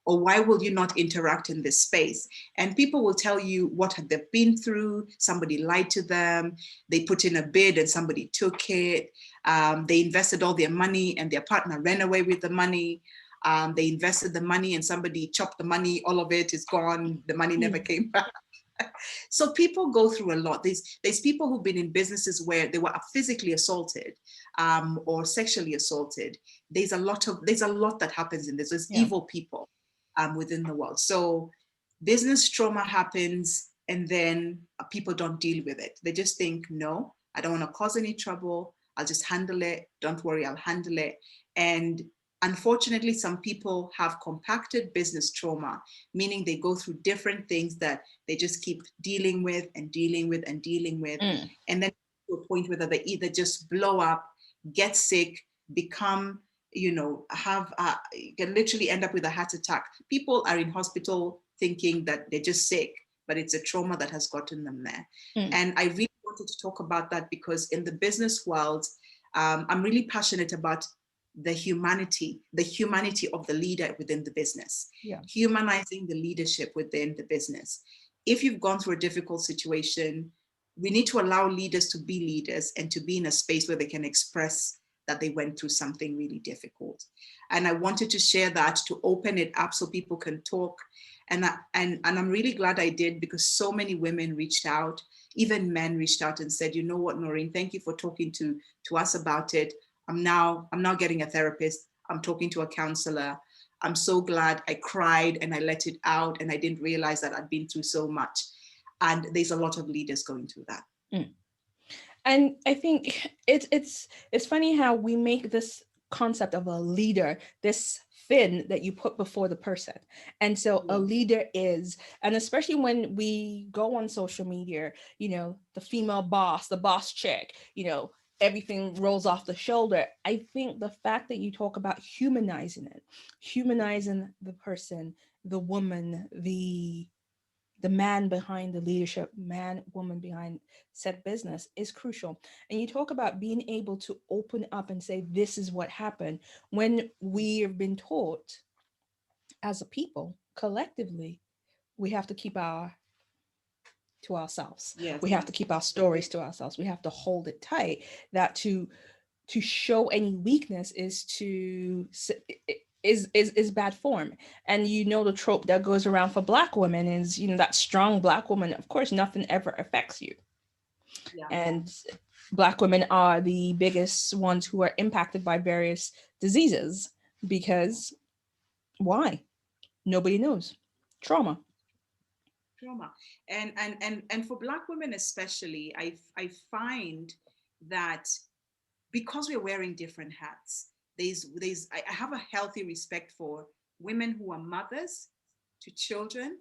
Or why will you not interact in this space? And people will tell you what they've been through. Somebody lied to them. They put in a bid and somebody took it. They invested all their money and their partner ran away with the money. They invested the money and somebody chopped the money. All of it is gone. The money never came back. So people go through a lot. There's people who've been in businesses where they were physically assaulted or sexually assaulted. There's a lot that happens in this. There's evil people within the world. So business trauma happens and then people don't deal with it. They just think, no, I don't want to cause any trouble. I'll just handle it. Don't worry, I'll handle it. And unfortunately, some people have compacted business trauma, meaning they go through different things that they just keep dealing with and dealing with and dealing with. And then to a point where they either just blow up, get sick, become, you can literally end up with a heart attack. People are in hospital thinking that they're just sick, but it's a trauma that has gotten them there. And I really wanted to talk about that because in the business world, I'm really passionate about the humanity of the leader within the business, humanizing the leadership within the business. If you've gone through a difficult situation, we need to allow leaders to be leaders and to be in a space where they can express that they went through something really difficult. And I wanted to share that, to open it up so people can talk. And I'm really glad I did, because so many women reached out, even men reached out and said, you know what, Noreen, thank you for talking to us about it. I'm now getting a therapist. I'm talking to a counselor. I'm so glad I cried and I let it out and I didn't realize that I'd been through so much. And there's a lot of leaders going through that. And I think it's funny how we make this concept of a leader, this fin that you put before the person. And so a leader is, and especially when we go on social media, the female boss, the boss chick, everything rolls off the shoulder. I think the fact that you talk about humanizing the person, the woman, the the man behind the leadership, man, woman behind said business is crucial. And you talk about being able to open up and say, this is what happened, when we have been taught as a people collectively, we have to keep our to ourselves. Yes. We have to keep our stories to ourselves. We have to hold it tight. That to show any weakness is is bad form. And you know the trope that goes around for Black women is, you know, that strong Black woman. Of course, nothing ever affects you. Yeah. And Black women are the biggest ones who are impacted by various diseases because why? Nobody knows. Trauma. Trauma. And for Black women especially, I find that because we're wearing different hats, I have a healthy respect for women who are mothers to children,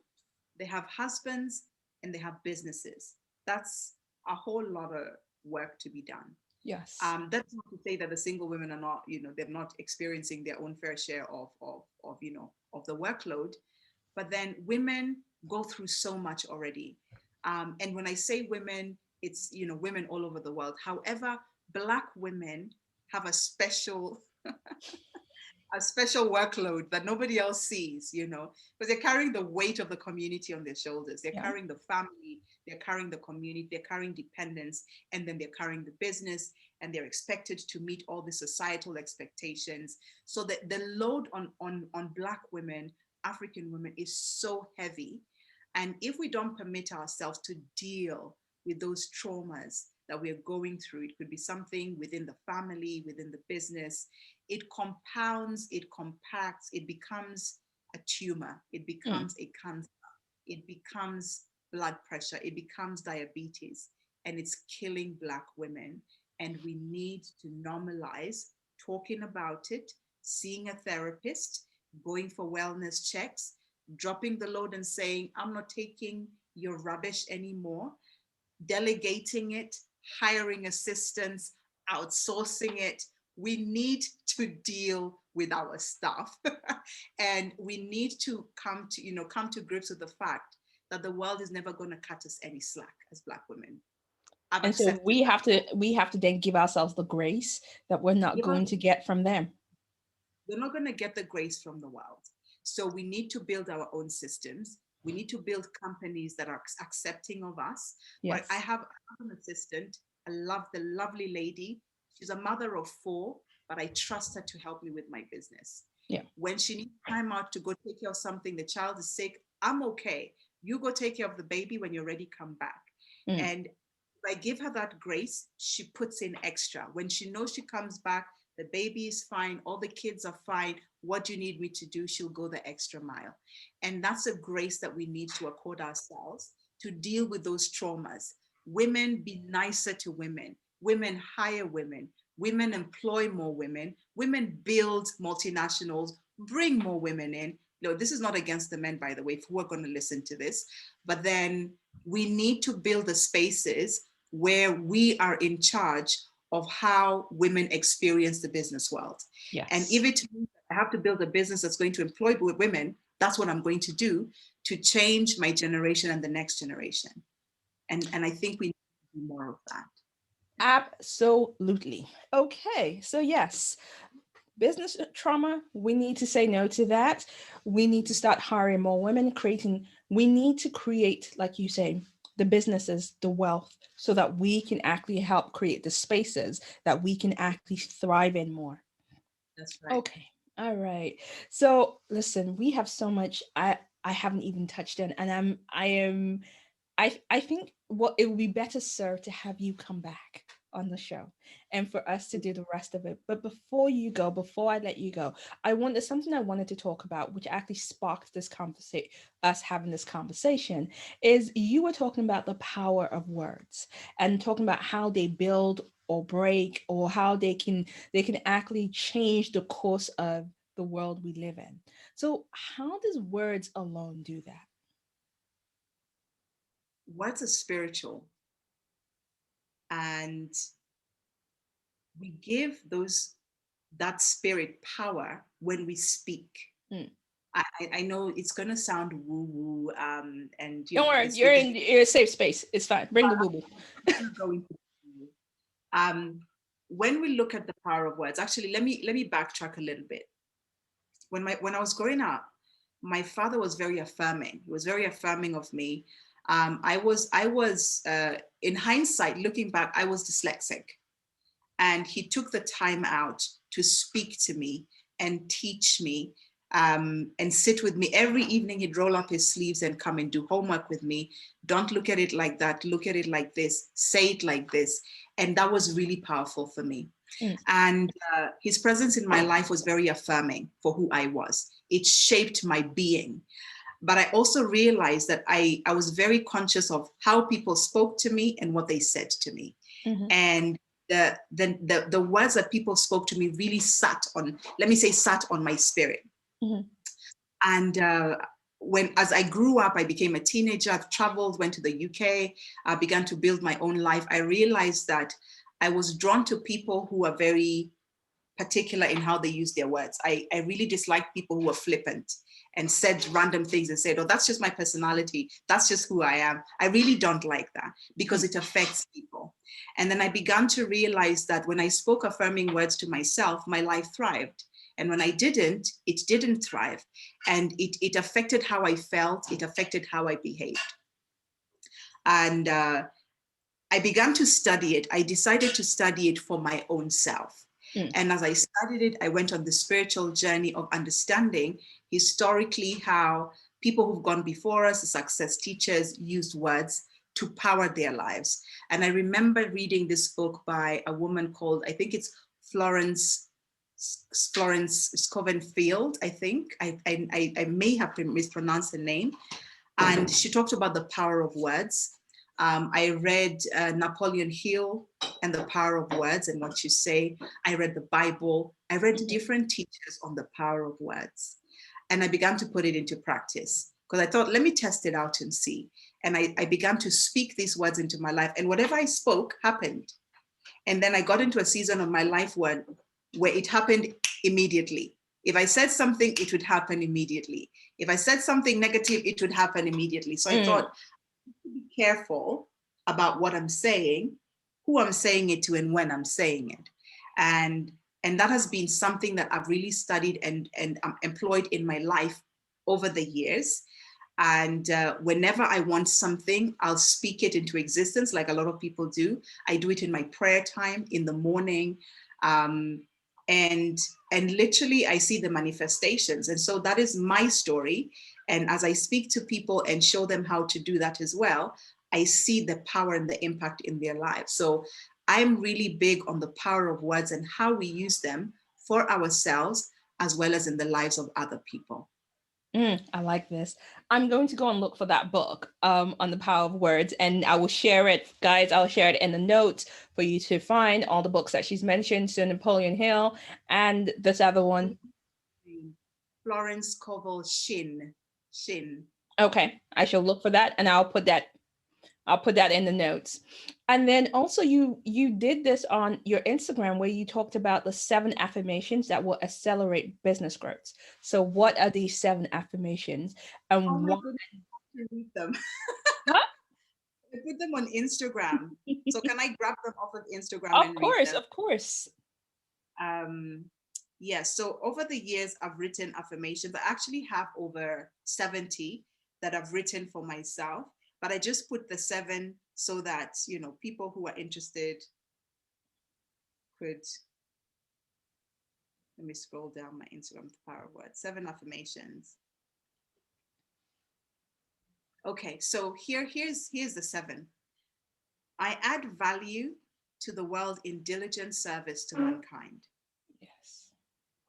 they have husbands, and they have businesses. That's a whole lot of work to be done. Yes. That's not to say that the single women are not, they're not experiencing their own fair share of the workload. But then women go through so much already. And when I say women, it's, women all over the world. However, Black women have a special workload that nobody else sees, because they're carrying the weight of the community on their shoulders. They're carrying the family, they're carrying the community, they're carrying dependence, and then they're carrying the business, and they're expected to meet all the societal expectations. So that the load on Black women, African women, is so heavy. And if we don't permit ourselves to deal with those traumas that we're going through, it could be something within the family, within the business, it compounds, it compacts, it becomes a tumor, it becomes a cancer, it becomes blood pressure, it becomes diabetes, and it's killing Black women. And we need to normalize talking about it, seeing a therapist, going for wellness checks, dropping the load and saying, I'm not taking your rubbish anymore, delegating it, hiring assistants, outsourcing it. We need to deal with our stuff. And we need to come to grips with the fact that the world is never going to cut us any slack as Black women. And so we have to then give ourselves the grace that we're not going to get from them. We're not going to get the grace from the world. So we need to build our own systems. We need to build companies that are accepting of us. Yes. I have an assistant. I love the lovely lady. She's a mother of 4, but I trust her to help me with my business. Yeah. When she needs time out to go take care of something, the child is sick, I'm okay. You go take care of the baby. When you're ready, come back. And if I give her that grace, she puts in extra. When she knows she comes back, the baby is fine, all the kids are fine. What do you need me to do? She'll go the extra mile. And that's a grace that we need to accord ourselves to deal with those traumas. Women, be nicer to women. Women, hire women. Women, employ more women. Women, build multinationals, bring more women in. No, this is not against the men, by the way, if we're going to listen to this. But then we need to build the spaces where we are in charge of how women experience the business world. Yes. And if it means I have to build a business that's going to employ women, that's what I'm going to do to change my generation and the next generation. And I think we need to do more of that. Absolutely. Okay. So yes, business trauma, we need to say no to that. We need to start hiring more women, we need to create, like you say, the businesses, the wealth, so that we can actually help create the spaces that we can actually thrive in more. That's right. Okay. All right. So listen, we have so much I haven't even touched on, and I think what it would be better served to have you come back on the show and for us to do the rest of it. But before I let you go, there's something I wanted to talk about, which actually sparked this conversation, us having this conversation, is you were talking about the power of words and talking about how they build or break, or how they can actually change the course of the world we live in. So how does words alone do that? Words are spiritual, and we give that spirit power when we speak. I know it's going to sound woo-woo, and Don't worry, it's you're because in a safe space. It's fine. Bring the boo boo. I'm going to woo-woo. When we look at the power of words, actually, let me backtrack a little bit. When I was growing up, my father was very affirming. He was very affirming of me. I was in hindsight, looking back, I was dyslexic, and he took the time out to speak to me and teach me, and sit with me every evening. He'd roll up his sleeves and come and do homework with me. Don't look at it like that. Look at it like this. Say it like this. And that was really powerful for me. Mm. And his presence in my life was very affirming for who I was. It shaped my being. But I also realized that I was very conscious of how people spoke to me and what they said to me. Mm-hmm. And the words that people spoke to me really sat on, let me say, sat on my spirit. Mm-hmm. And as I grew up, I became a teenager, I've traveled, went to the UK, I began to build my own life. I realized that I was drawn to people who are very particular in how they use their words. I really dislike people who are flippant and said random things and said, oh, that's just my personality. That's just who I am. I really don't like that because it affects people. And then I began to realize that when I spoke affirming words to myself, my life thrived. And when I didn't, it didn't thrive. And it affected how I felt. It affected how I behaved. And I began to study it. I decided to study it for my own self. Mm. And as I studied it, I went on the spiritual journey of understanding historically how people who've gone before us, the success teachers, used words to power their lives. And I remember reading this book by a woman called, I think it's Florence Scovenfield, I think. I may have mispronounced the name. And she talked about the power of words. I read Napoleon Hill and the power of words and what you say. I read the Bible. I read different teachers on the power of words. And I began to put it into practice because I thought, let me test it out and see. And I began to speak these words into my life. And whatever I spoke happened. And then I got into a season of my life where it happened immediately. If I said something, it would happen immediately. If I said something negative, it would happen immediately. So I thought, be careful about what I'm saying, who I'm saying it to, and when I'm saying it. And that has been something that I've really studied and employed in my life over the years. And whenever I want something, I'll speak it into existence like a lot of people do. I do it in my prayer time in the morning. And literally I see the manifestations. And so that is my story. And as I speak to people and show them how to do that as well, I see the power and the impact in their lives. So I'm really big on the power of words and how we use them for ourselves as well as in the lives of other people. I like this. I'm going to go and look for that book on the power of words, and I will share it, guys. I'll share it in the notes for you to find all the books that she's mentioned. So Napoleon Hill and this other one. Florence Scovel Shin. Okay, I shall look for that, and I'll put that in the notes. And then also you did this on your Instagram where you talked about the 7 affirmations that will accelerate business growth. So what are these 7 affirmations and Oh my why? goodness, I have to read them. Huh? I put them on Instagram. So can I grab them off of Instagram Of and read course, them? of course. Yes, so over the years, I've written affirmations. I actually have over 70 that I've written for myself, but I just put the 7 so that, people who are interested could, let me scroll down my Instagram, the power of words, 7 affirmations. Okay, so here's the 7. I add value to the world in diligent service to mankind. Yes.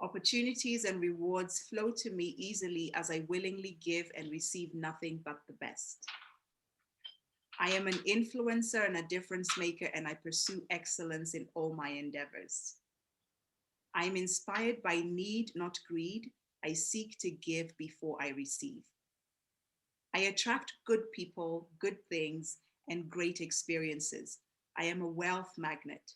Opportunities and rewards flow to me easily as I willingly give and receive nothing but the best. I am an influencer and a difference maker, and I pursue excellence in all my endeavors. I am inspired by need, not greed. I seek to give before I receive. I attract good people, good things, and great experiences. I am a wealth magnet.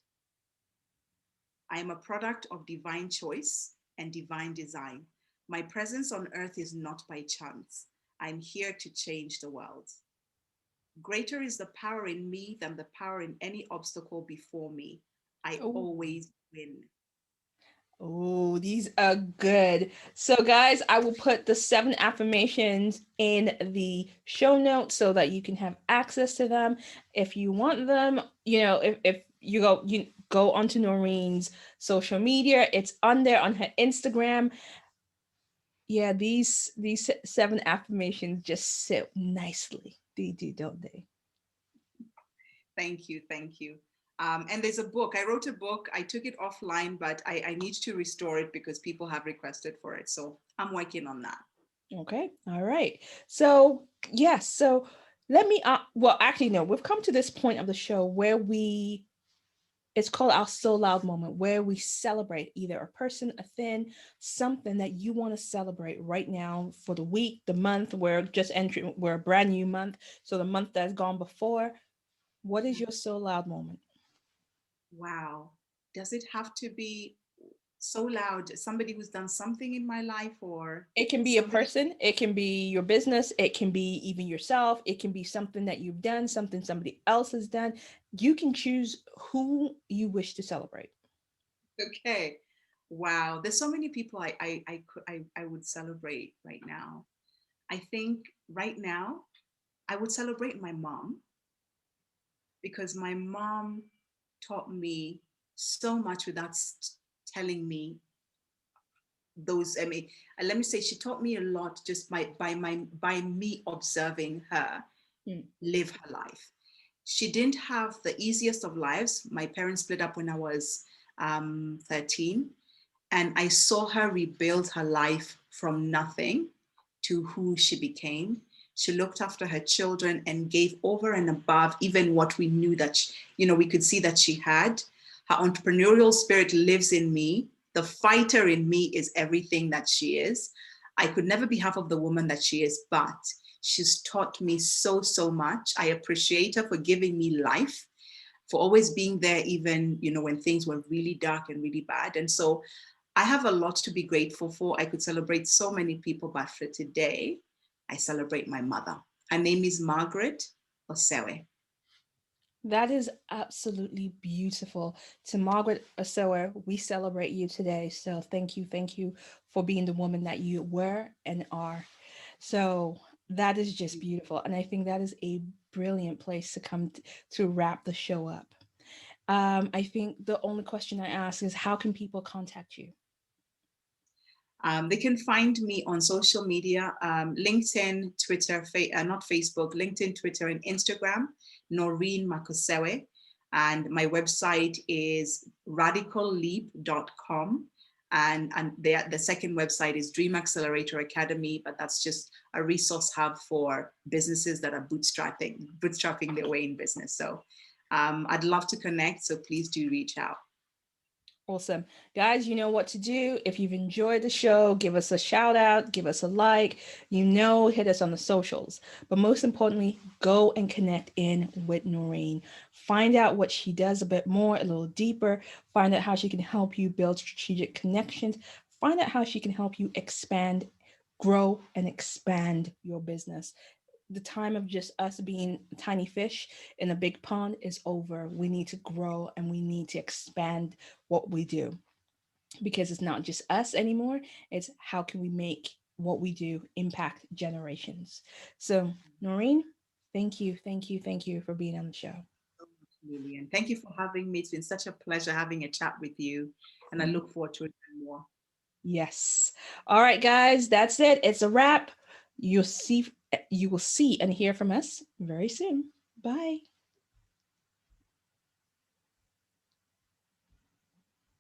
I am a product of divine choice and divine design. My presence on earth is not by chance. I'm here to change the world. Greater is the power in me than the power in any obstacle before me. I Oh, always win. oh, these are good. So, guys, I will put the 7 affirmations in the show notes so that you can have access to them. If you want them, if you go onto Noreen's social media, it's on there on her Instagram. Yeah, these 7 affirmations just sit nicely. They do, don't they? Thank you. Thank you. And there's a book. I wrote a book. I took it offline, but I need to restore it because people have requested for it. So I'm working on that. Okay. All right. So, yes. So let me, well, actually, no, we've come to this point of the show where it's called our So Loud moment, where we celebrate either a person, a thing, something that you want to celebrate right now for the week, the month. We're a brand new month. So the month that's gone before, what is your So Loud moment? Wow. Does it have to be so loud? Somebody who's done something in my life or It can be a somebody? person, it can be your business, it can be even yourself, it can be something that you've done, something somebody else has done. You can choose who you wish to celebrate. Okay. Wow. There's so many people I would celebrate right now. I think right now I would celebrate my mom because my mom taught me so much without telling me those. I mean, let me say she taught me a lot just by me observing her Mm. live her life. She didn't have the easiest of lives. My parents split up when I was 13, and I saw her rebuild her life from nothing to who she became. She looked after her children and gave over and above even what we knew that we could see that she had. Her entrepreneurial spirit lives in me. The fighter in me is everything that she is. I could never be half of the woman that she is, but she's taught me so, so much. I appreciate her for giving me life, for always being there, even, when things were really dark and really bad. And so I have a lot to be grateful for. I could celebrate so many people, but for today, I celebrate my mother. Her name is Margaret Osewe. That is absolutely beautiful. To Margaret Osewe, we celebrate you today. So thank you for being the woman that you were and are. So that is just beautiful. And I think that is a brilliant place to come to wrap the show up. I think the only question I ask is how can people contact you? They can find me on social media, LinkedIn, Twitter, not Facebook, LinkedIn, Twitter, and Instagram, Noreen Makosewe. And my website is radicalleap.com. And the second website is Dream Accelerator Academy, but that's just a resource hub for businesses that are bootstrapping their way in business. So I'd love to connect, so please do reach out. Awesome. Guys, you know what to do. If you've enjoyed the show, give us a shout out, give us a like, hit us on the socials. But most importantly, go and connect in with Noreen. Find out what she does a bit more, a little deeper. Find out how she can help you build strategic connections. Find out how she can help you expand, grow, and expand your business. The time of just us being tiny fish in a big pond is over. We need to grow and we need to expand what we do because it's not just us anymore. It's how can we make what we do impact generations. So, Noreen, thank you for being on the show. Lillian, thank you for having me. It's been such a pleasure having a chat with you, and I look forward to it more. Yes. All right, guys, that's it. It's a wrap. You will see and hear from us very soon. Bye.